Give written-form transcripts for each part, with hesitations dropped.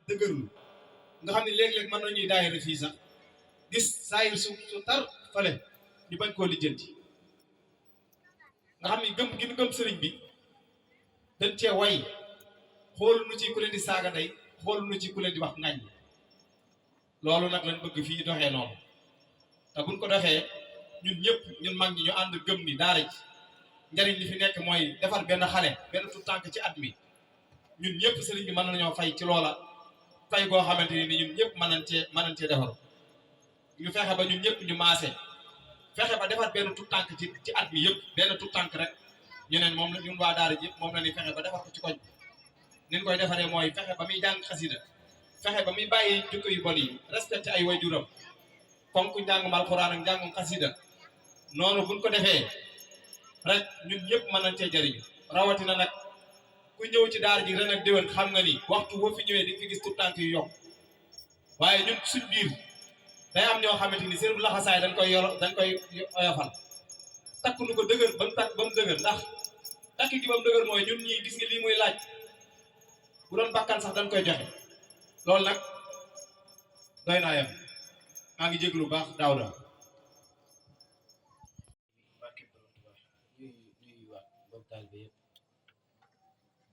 dëgërul nga xam ne léeg-léeg mën nañuy daayira fii sax gis saayir su tar fale ñu bañ koo lijjanti nga xam ne gëm gi nu gëm sëriñ bi dañ cee way xoolu nu ci ku leen di saaga ndey xoolu nu ci ku leen di wax ngañ loolu nag lañ bëgg fii doxee noonu te buñ ko doxee ñun ñëpp ñun mag ñi ñu ànd gëm ni daara ji njariñ li fi nekk mooy defar benn xale benn tout tànk ci at mi ñun ñëpp sëriñ bi mën nañoo fay ci loola fay goo xamante ni ñun ñëpp mën nañ cee defaru ñu fexe ba ñun ñëpp ñu maase fexe ba defar benn tout tànk ci at mi yëpp benn tout tànk rek ñu neen moom la ñun waa daara ji moom la ñuy fexe ba defar ko ci koñ ni ñu koy defaree mooy fexe ba muy jàng xasida fexe ba muy bàyyi jukko yu bon yi respecté ay waajuram fonk njàngum alxuraan ak njàngum xasida noonu buñ ko defee rek ñun ñëpp mën nañ cee jëriñu rawatina nag ku ñëw ci daara ji ren ak déwén xam nga ni waxtu boo fi ñëwee di fi gis tout tànk yu yokk waaye ñun suñ biir day am ñoo xamante ni seen laxasaay dañ koy oyofal takk nu ko dëgër ba mu dëgër ndax takk gi ba mu dëgër mooy ñun ñii gis nga lii muy laaj bu doon bakkan sax dañ koy joxe loolu nag doy naa yem maa ngi jéglu baax Daawda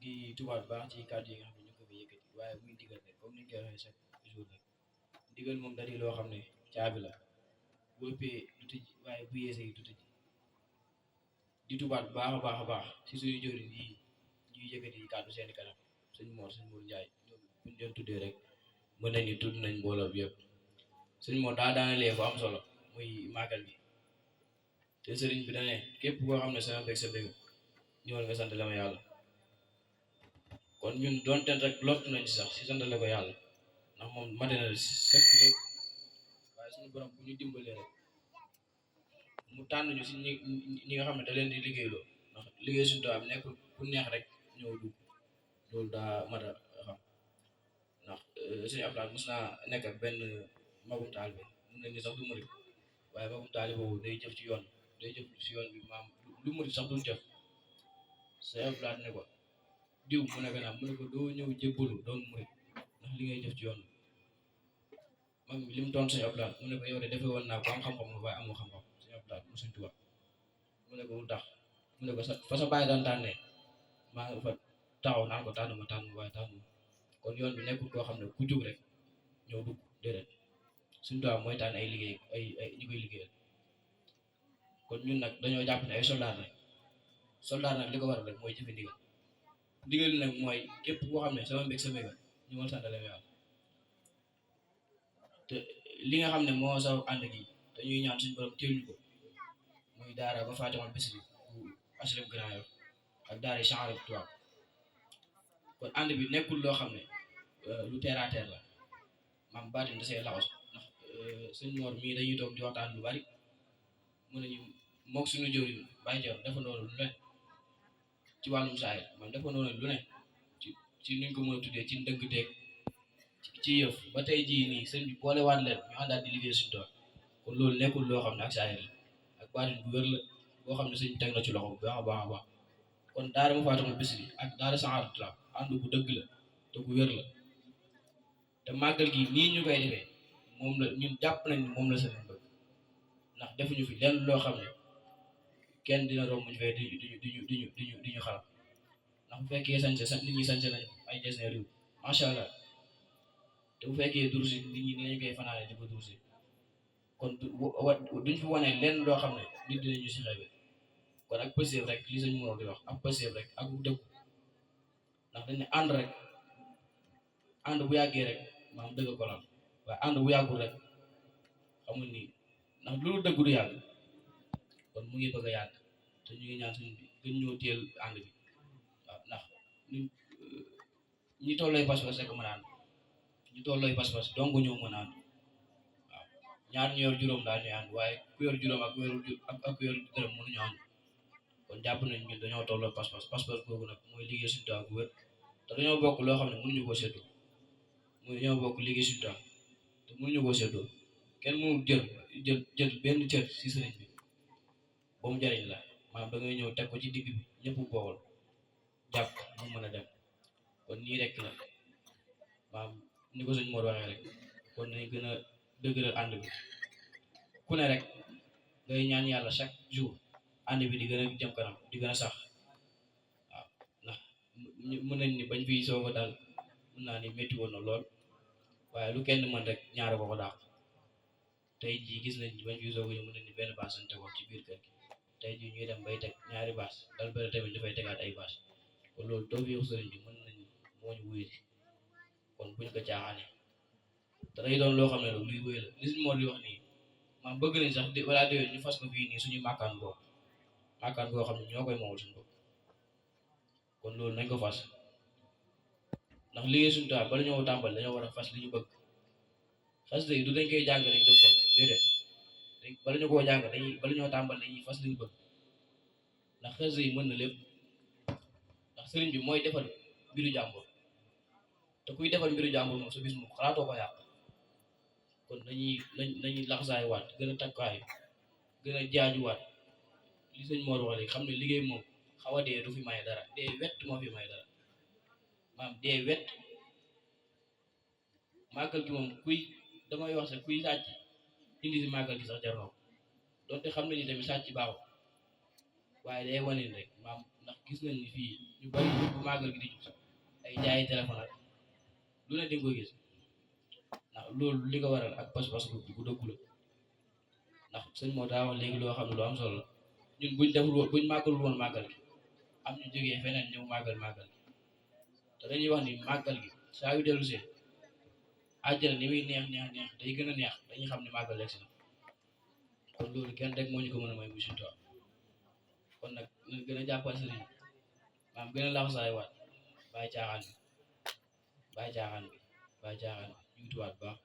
di tubaab baax ci kàddu yi nga xam ne ñu ko fi yëkkati waaye muy digal rek comme ni ñu koy waxee chaque jour rek digal moom da di loo xam ne caabi la bu ëppee du tëj waaye bu yeesee du tëj di tubaab baax a baax si suñu jëriñ yi ñuy yëkkati kàddu seeni kanam sëñ Mor Njaay ñoom buñ leen tuddee rek mën nañu tudd nañ mbooloo bi yëpp sëñ Mor daa daanalee fu am solo muy màggal bi te sëriñ bi dane képp koo xam ne sama bég sa bég ñëwal nga sant la ma yàlla kon ñun doonte rek lott nañ sax si santale ko yàlla ndax moom mate na sëkk lépp waaye suñu borom bu ñu dimbalee rek mu tànn ñu si ñi nga xam ne da leen di liggéeyloo ndax liggéey suñu doom nekkul ku neex rek ñëw dugg loolu daa mat a xam ndax suñu ablaat mos naa nekk ak benn magum taal bi mun nañ ni sax du murit waaye magum taal boobu day jëf ci yoon day jëf si yoon bi maam lu murit sax duñ jëf suñu ablaat ne ko diw mu ne ko naam mu ne ko doo ñëw jébbalu doon murit ndax li ngay jëf ci yoon mag mi li mu doon suñu ablaat mu ne ko yow de defee woon naa ko am xam-xam nga waaye amoo xam-xam suñu ablaat mu suñ tubaab mu ne ko lu tax mu ne ko fa sa bàyyi daan tànnee maa nga fa taxaw naan ko tànn ma waaye tànn kon yoon bi nekkul koo xam ne ku jóg rek ñëw dugg déedéet suñu tubaab mooy tànn ay liggéey ay ñi koy liggéeyal kon ñun nag dañoo jàpp ne ay soldat nag li ko waral rek mooy jëfe ndigal nag mooy képp koo xam ne sama mbég sa mbéga ñu mal santale yàlla te li nga xam ne moo saw ànd gi te ñuy ñaan suñu borom teel ñu ko muy daara ba Fatima bés bi bu HLM Grand Yoff ak daara chanre tubaab kon ànd bi nekkul loo xam ne lu terre à terre la maam baatin da see laxas ndax suñ Mor mii dañuy toog di waxtaan lu bari mën nañu mook suñu jëwriñ bàyyi joor dafa loolu lu ne ci wàllum saayir man dafa noonu lu ne ci nuñ ko mën a tuddee ci ndëgg teeg ci yëf ba tey jii nii sëñ bi boole waat leen ñu àndaat di liggéey suñu tool kon loolu nekkul loo xam ne ak saayir la ak baatin bu wér la boo xam ne sëñ bi teg na ci loxo bu baax a baax a baax kon daara ma Faatuma Bichri ak daara Saxaar Turaab ànd bu dëgg la te bu wér la te màggal gi nii ñu koy defee moom la ñun jàpp nañ moom la sëñ bëgg ndax defuñu fi lenn loo xam ne kenn dina romb ñu fee di ñu xalam ndax bu fekkee sañse nit ñi sañse nañ ay designer yu macha allah te bu fekkee dursi nit ñi dinañ koy fanaane di ko dursi kon duñ fi wane lenn loo xam ne nit dinañu si xeebe kon ak pëseef rek li sañ mënoo di wax ak pëseef rek ak dëgg ndax dañ ne ànd bu yàggee rek maam dëgg ko lal waaye ànd bu yàggul rek xamul ni ndax loolu dëgg du yàgg kon mu ngi bëgg a yàgg te ñu ngi ñaan suñu bi gën ñoo teel ànd bi waaw ndax ñi tollooy pas-pas rek mën a ànd ñu tollooy pas-pas donc ñoo mën a ànd waaw ñaar ñu yor juróom daal ñuy ànd waaye ku yor juróom ak ku yor dërëm mënuñu ànd kon jàpp nañ ñun dañoo tolloo pas-pas boobu nag mooy liggéey suñu taal bu wér te dañoo bokk loo xam ne mënuñu koo séddoo mooy dañoo bokk liggéey suñu taal te mënuñu koo séddoo kenn mënul jël benn cër si sëriñ bi ba mu jariñ la maam da ngay ñëw teg ko ci digg bi ñëpp bool jàpp mu mën a dem kon nii rek la maam ni ko sëñ Mor waxee rek kon nañ gën a dëgëral ànd bi ku ne rek ngay ñaan yàlla chaque jour ànd bi di gën a jëm kanam di gën a sax waaw ndax mën nañ ni bañ fi soog a daal mën naa ni métti woon na lool waaye lu kenn mën rek ñaara ko daax tey jii gis nañ bañ fi soog a ñu mën nañ ni benn baas lañ tegoon ci biir kër gi tey jii ñuy dem bay teg ñaari baas dal bëri tamit dafay tegaat ay baas kon loolu doo fi sëriñ bi mën nañ moo ñu wuyu kon buñ ko caaxaane te day doon loo xam ne luy wéy la li moo di wax nii maam bëgg nañ sax di wala déwén ñu fas ko fii nii suñu màkkaan boo xam ne ñoo koy moomal suñu bopp kon loolu nañ ko fas ndax liggéey suñu taal bala ñoo tàmbali dañoo war a fas li ñu bëgg fas de du dañ koy jàng rek jóg dem déedéet bala ñu koo jàng dañuy bala ñoo tàmbali dañuy fas li ñu bëgg ndax xas yi mën na lépp ndax sëriñ bi mooy defal mbiru jàmbur te kuy defal mbiru jàmbur moom sa bis moom xalaatoo ko yàq kon nañuy laxasaay waat gën a takkaay gën a jaajuwaat li sëñ Mor wax léegi xam ne liggéey moom xaw a dee du fi may dara dee wett moo fi may dara maam dee wett màggal gi moom kuy damay wax sax kuy sàcc indi si màggal gi sax jar na ko donte xam nañu tamit sàcc baaxul waaye day wane rek maam ndax gis nañ ni fii ñu bari bu màggal gi di jub ay jaayi téléphone ak lu ne dinga koy gis ndax loolu li ko waral ak pas-pas bu dëggu la ndax sëñ moo daa wax léegi loo xam ne lu am solo la ñun buñ deful woon buñ màggalul woon màggal gi am ñu jógee feneen ñëw màggal gi te dañuy wax ni màggal gi saa yu dellu see àjjana ni muy neex day gën a neex dañuy xam ne màggal legsi na kon loolu kenn rek moo ñu ko mën a may bu suñu tool kon nag nañ gën a jàppal sëriñ maam gën a laxasaay waat bàyyi caaxaan bi ñu tuwaat baax